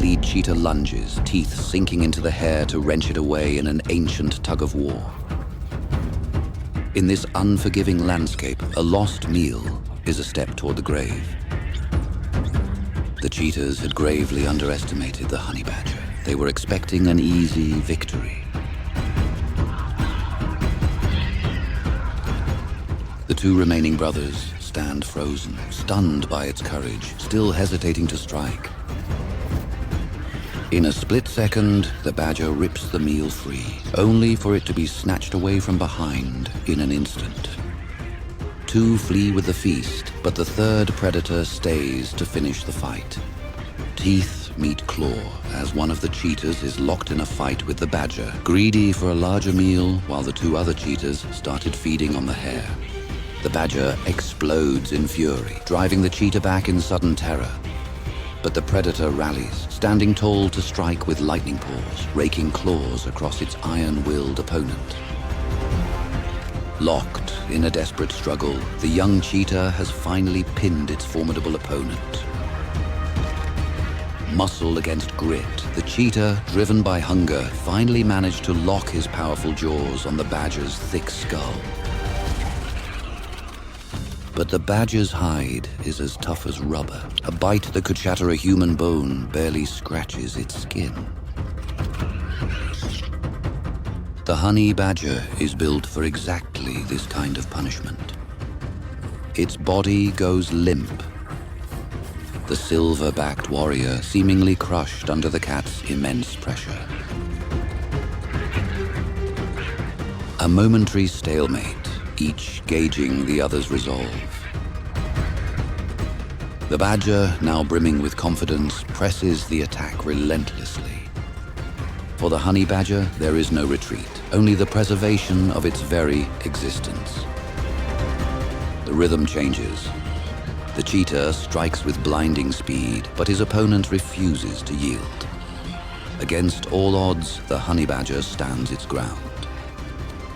lead cheetah lunges, teeth sinking into the hair to wrench it away in an ancient tug-of-war. In this unforgiving landscape, a lost meal is a step toward the grave. The cheetahs had gravely underestimated the honey badger. They were expecting an easy victory. The two remaining brothers stand frozen, stunned by its courage, still hesitating to strike. In a split second, the badger rips the meal free, only for it to be snatched away from behind in an instant. Two flee with the feast, but the third predator stays to finish the fight. Teeth meet claw as one of the cheetahs is locked in a fight with the badger, greedy for a larger meal while the two other cheetahs started feeding on the hare. The badger explodes in fury, driving the cheetah back in sudden terror. But the predator rallies, standing tall to strike with lightning paws, raking claws across its iron-willed opponent. Locked in a desperate struggle, the young cheetah has finally pinned its formidable opponent. Muscle against grit, the cheetah, driven by hunger, finally managed to lock his powerful jaws on the badger's thick skull. But the badger's hide is as tough as rubber. A bite that could shatter a human bone barely scratches its skin. The honey badger is built for exactly this kind of punishment. Its body goes limp. The silver-backed warrior seemingly crushed under the cat's immense pressure. A momentary stalemate, each gauging the other's resolve. The badger, now brimming with confidence, presses the attack relentlessly. For the honey badger, there is no retreat, only the preservation of its very existence. The rhythm changes. The cheetah strikes with blinding speed, but his opponent refuses to yield. Against all odds, the honey badger stands its ground,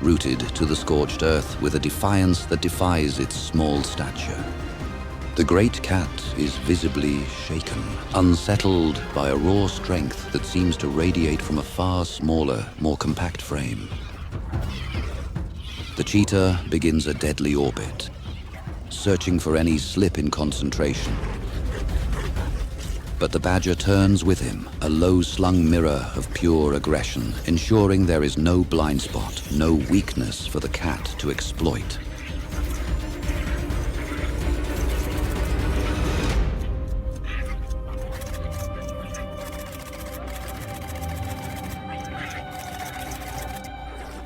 rooted to the scorched earth with a defiance that defies its small stature. The great cat is visibly shaken, unsettled by a raw strength that seems to radiate from a far smaller, more compact frame. The cheetah begins a deadly orbit, searching for any slip in concentration. But the badger turns with him, a low-slung mirror of pure aggression, ensuring there is no blind spot, no weakness for the cat to exploit.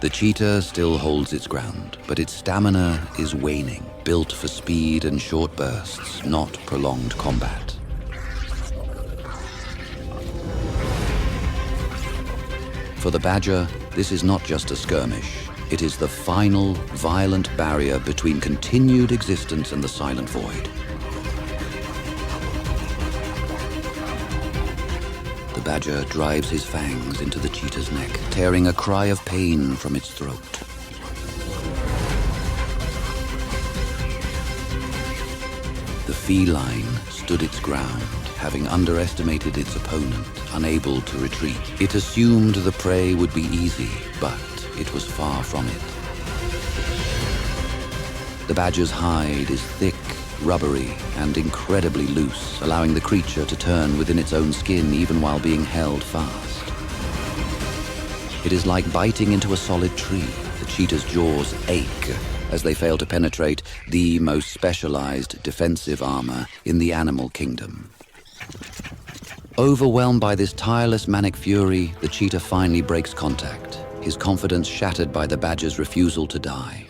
The cheetah still holds its ground, but its stamina is waning, built for speed and short bursts, not prolonged combat. For the badger, this is not just a skirmish. It is the final, violent barrier between continued existence and the silent void. The badger drives his fangs into the cheetah's neck, tearing a cry of pain from its throat. The feline stood its ground, having underestimated its opponent, unable to retreat. It assumed the prey would be easy, but it was far from it. The badger's hide is thick, rubbery, and incredibly loose, allowing the creature to turn within its own skin even while being held fast. It is like biting into a solid tree. The cheetah's jaws ache as they fail to penetrate the most specialized defensive armor in the animal kingdom. Overwhelmed by this tireless manic fury, the cheetah finally breaks contact, his confidence shattered by the badger's refusal to die.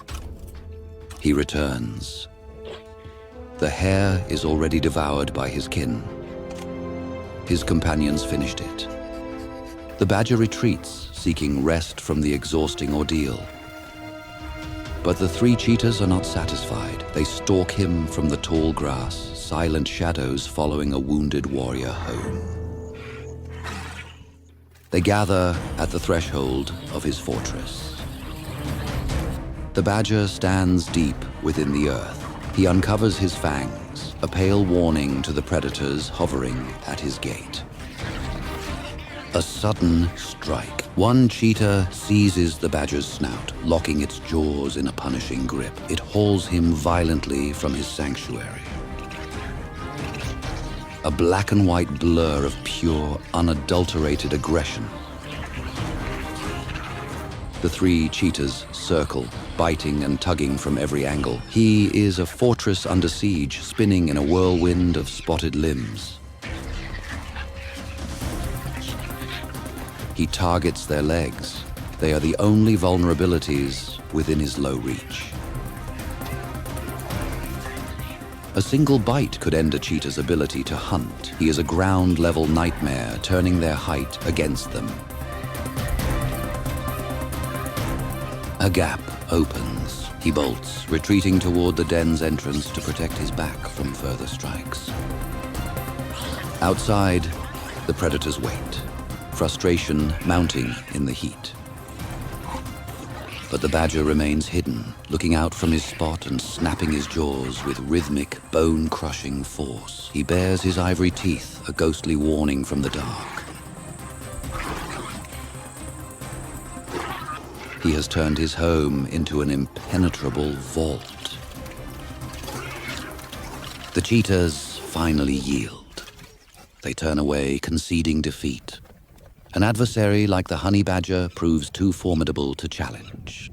He returns. The hare is already devoured by his kin. His companions finished it. The badger retreats, seeking rest from the exhausting ordeal. But the three cheetahs are not satisfied. They stalk him from the tall grass, silent shadows following a wounded warrior home. They gather at the threshold of his fortress. The badger stands deep within the earth. He uncovers his fangs, a pale warning to the predators hovering at his gate. A sudden strike. One cheetah seizes the badger's snout, locking its jaws in a punishing grip. It hauls him violently from his sanctuary. A black and white blur of pure, unadulterated aggression. The three cheetahs circle, biting and tugging from every angle. He is a fortress under siege, spinning in a whirlwind of spotted limbs. He targets their legs. They are the only vulnerabilities within his low reach. A single bite could end a cheetah's ability to hunt. He is a ground-level nightmare, turning their height against them. A gap opens. He bolts, retreating toward the den's entrance to protect his back from further strikes. Outside, the predators wait, frustration mounting in the heat. But the badger remains hidden, looking out from his spot and snapping his jaws with rhythmic, bone-crushing force. He bares his ivory teeth, a ghostly warning from the dark. He has turned his home into an impenetrable vault. The cheetahs finally yield. They turn away, conceding defeat. An adversary like the honey badger proves too formidable to challenge.